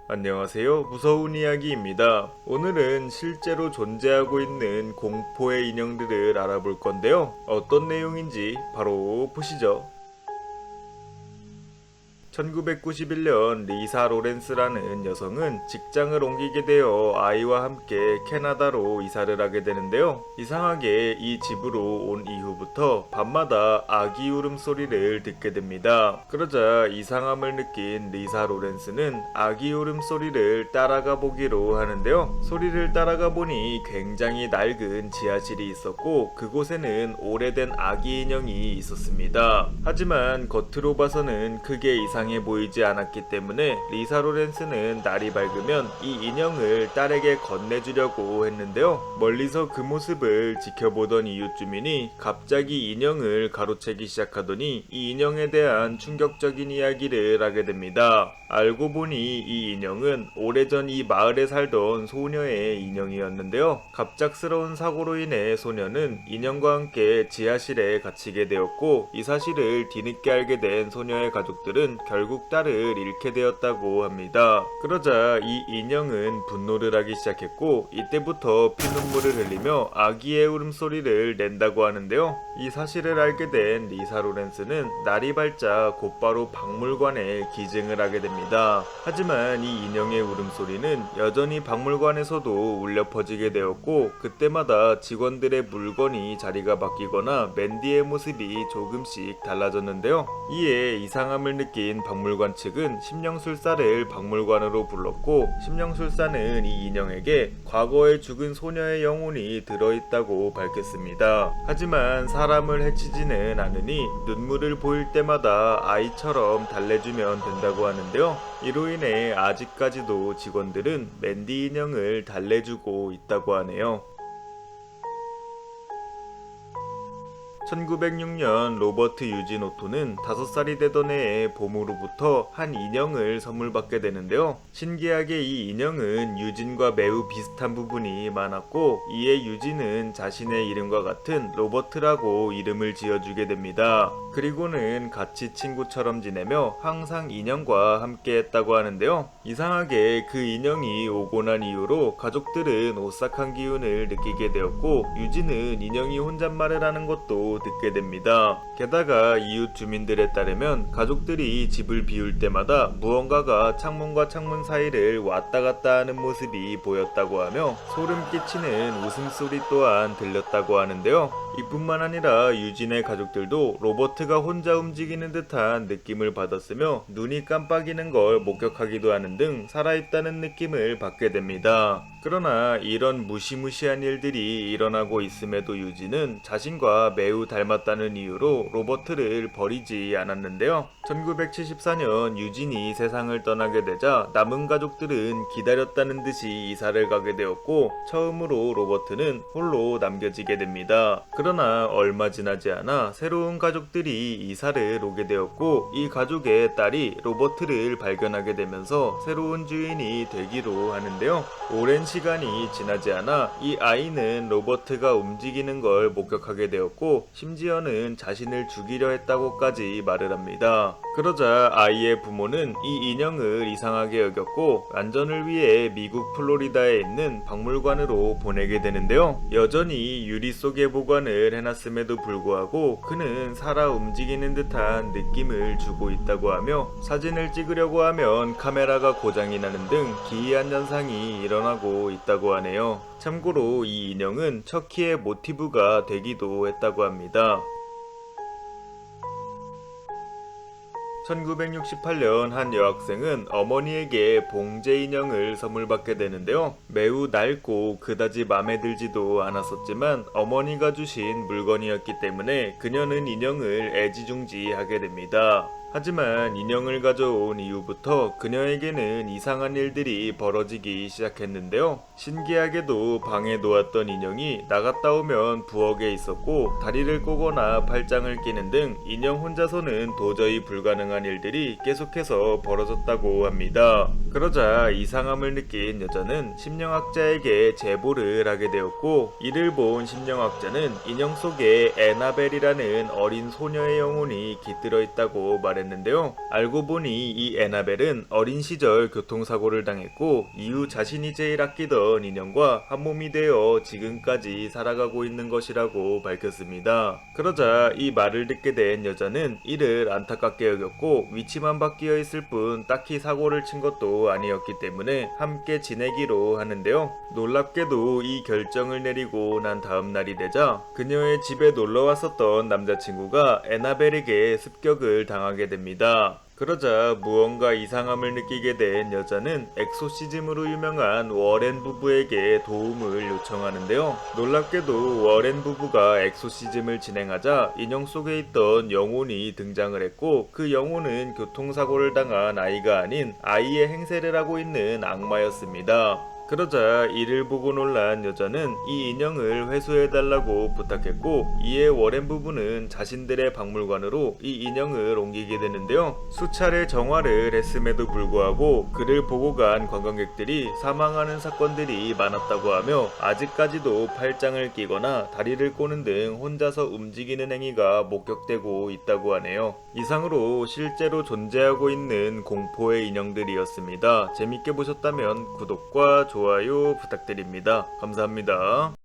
안녕하세요. 무서운 이야기입니다. 오늘은 실제로 존재하고 있는 공포의 인형들을 알아볼 건데요. 어떤 내용인지 바로 보시죠. 1991년 리사 로렌스라는 여성은 직장을 옮기게 되어 아이와 함께 캐나다로 이사를 하게 되는데요. 이상하게 이 집으로 온 이후부터 밤마다 아기 울음소리를 듣게 됩니다. 그러자 이상함을 느낀 리사 로렌스는 아기 울음소리를 따라가 보기로 하는데요. 소리를 따라가 보니 굉장히 낡은 지하실이 있었고 그곳에는 오래된 아기 인형이 있었습니다. 하지만 겉으로 봐서는 크게 이상해 보이지 않았기 때문에 리사 로렌스는 날이 밝으면 이 인형을 딸에게 건네주려고 했는데요. 멀리서 그 모습을 지켜보던 이웃 주민이 갑자기 인형을 가로채기 시작하더니 이 인형에 대한 충격적인 이야기를 하게 됩니다. 알고 보니 이 인형은 오래전 이 마을에 살던 소녀의 인형이었는데요. 갑작스러운 사고로 인해 소녀는 인형과 함께 지하실에 갇히게 되었고 이 사실을 뒤늦게 알게 된 소녀의 가족들은 결국 딸을 잃게 되었다고 합니다. 그러자 이 인형은 분노를 하기 시작했고 이때부터 피눈물을 흘리며 아기의 울음소리를 낸다고 하는데요. 이 사실을 알게 된 리사 로렌스는 날이 밝자 곧바로 박물관에 기증을 하게 됩니다. 하지만 이 인형의 울음소리는 여전히 박물관에서도 울려 퍼지게 되었고 그때마다 직원들의 물건이 자리가 바뀌거나 맨디의 모습이 조금씩 달라졌는데요. 이에 이상함을 느낀 박물관 측은 심령술사를 박물관으로 불렀고 심령술사는 이 인형에게 과거에 죽은 소녀의 영혼이 들어있다고 밝혔습니다. 하지만 사람을 해치지는 않으니 눈물을 보일 때마다 아이처럼 달래주면 된다고 하는데요. 이로 인해 아직까지도 직원들은 맨디 인형을 달래주고 있다고 하네요. 1906년 로버트 유진 오토는 5살이 되던 해에 봄으로부터 한 인형을 선물 받게 되는데요. 신기하게 이 인형은 유진과 매우 비슷한 부분이 많았고 이에 유진은 자신의 이름과 같은 로버트라고 이름을 지어주게 됩니다. 그리고는 같이 친구처럼 지내며 항상 인형과 함께 했다고 하는데요. 이상하게 그 인형이 오고 난 이후로 가족들은 오싹한 기운을 느끼게 되었고 유진은 인형이 혼잣말을 하는 것도 듣게 됩니다. 게다가 이웃 주민들에 따르면 가족들이 집을 비울 때마다 무언가가 창문과 창문 사이를 왔다 갔다 하는 모습이 보였다고 하며 소름 끼치는 웃음소리 또한 들렸다고 하는데요. 이뿐만 아니라 유진의 가족들도 로버트가 혼자 움직이는 듯한 느낌을 받았으며 눈이 깜빡이는 걸 목격하기도 하는 등 살아있다는 느낌을 받게 됩니다. 그러나 이런 무시무시한 일들이 일어나고 있음에도 유진은 자신과 매우 닮았다는 이유로 로버트를 버리지 않았는데요. 1974년 유진이 세상을 떠나게 되자 남은 가족들은 기다렸다는 듯이 이사를 가게 되었고 처음으로 로버트는 홀로 남겨지게 됩니다. 그러나 얼마 지나지 않아 새로운 가족들이 이사를 오게 되었고 이 가족의 딸이 로버트를 발견하게 되면서 새로운 주인이 되기로 하는데요. 오랜 시간이 지나지 않아 이 아이는 로버트가 움직이는 걸 목격하게 되었고 심지어는 자신을 죽이려 했다고까지 말을 합니다. 그러자 아이의 부모는 이 인형을 이상하게 여겼고 안전을 위해 미국 플로리다에 있는 박물관으로 보내게 되는데요. 여전히 유리 속에 보관을 해놨음에도 불구하고 그는 살아 움직이는 듯한 느낌을 주고 있다고 하며 사진을 찍으려고 하면 카메라가 고장이 나는 등 기이한 현상이 일어나고 있다고 하네요. 참고로 이 인형은 척키의 모티브가 되기도 했다고 합니다. 1968년 한 여학생은 어머니에게 봉제 인형을 선물 받게 되는데요. 매우 낡고 그다지 마음에 들지도 않았었지만 어머니가 주신 물건이었기 때문에 그녀는 인형을 애지중지하게 됩니다. 하지만 인형을 가져온 이후부터 그녀에게는 이상한 일들이 벌어지기 시작했는데요. 신기하게도 방에 놓았던 인형이 나갔다 오면 부엌에 있었고 다리를 꼬거나 팔짱을 끼는 등 인형 혼자서는 도저히 불가능한 일들이 계속해서 벌어졌다고 합니다. 그러자 이상함을 느낀 여자는 심령학자에게 제보를 하게 되었고 이를 본 심령학자는 인형 속에 에나벨이라는 어린 소녀의 영혼이 깃들어 있다고 말했는데요. 했는데요. 알고 보니 이 에나벨은 어린 시절 교통사고를 당했고 이후 자신이 제일 아끼던 인형과 한몸이 되어 지금까지 살아가고 있는 것이라고 밝혔습니다. 그러자 이 말을 듣게 된 여자는 이를 안타깝게 여겼고 위치만 바뀌어 있을 뿐 딱히 사고를 친 것도 아니었기 때문에 함께 지내기로 하는데요. 놀랍게도 이 결정을 내리고 난 다음 날이 되자 그녀의 집에 놀러 왔었던 남자친구가 에나벨에게 습격을 당하게 됩니다. 그러자 무언가 이상함을 느끼게 된 여자는 엑소시즘으로 유명한 워렌 부부에게 도움을 요청하는데요. 놀랍게도 워렌 부부가 엑소시즘을 진행하자 인형 속에 있던 영혼이 등장을 했고 그 영혼은 교통사고를 당한 아이가 아닌 아이의 행세를 하고 있는 악마였습니다. 그러자 이를 보고 놀란 여자는 이 인형을 회수해달라고 부탁했고 이에 워렌 부부는 자신들의 박물관으로 이 인형을 옮기게 되는데요. 수차례 정화를 했음에도 불구하고 그를 보고 간 관광객들이 사망하는 사건들이 많았다고 하며 아직까지도 팔짱을 끼거나 다리를 꼬는 등 혼자서 움직이는 행위가 목격되고 있다고 하네요. 이상으로 실제로 존재하고 있는 공포의 인형들이었습니다. 재밌게 보셨다면 구독과 좋아요 부탁드립니다. 감사합니다.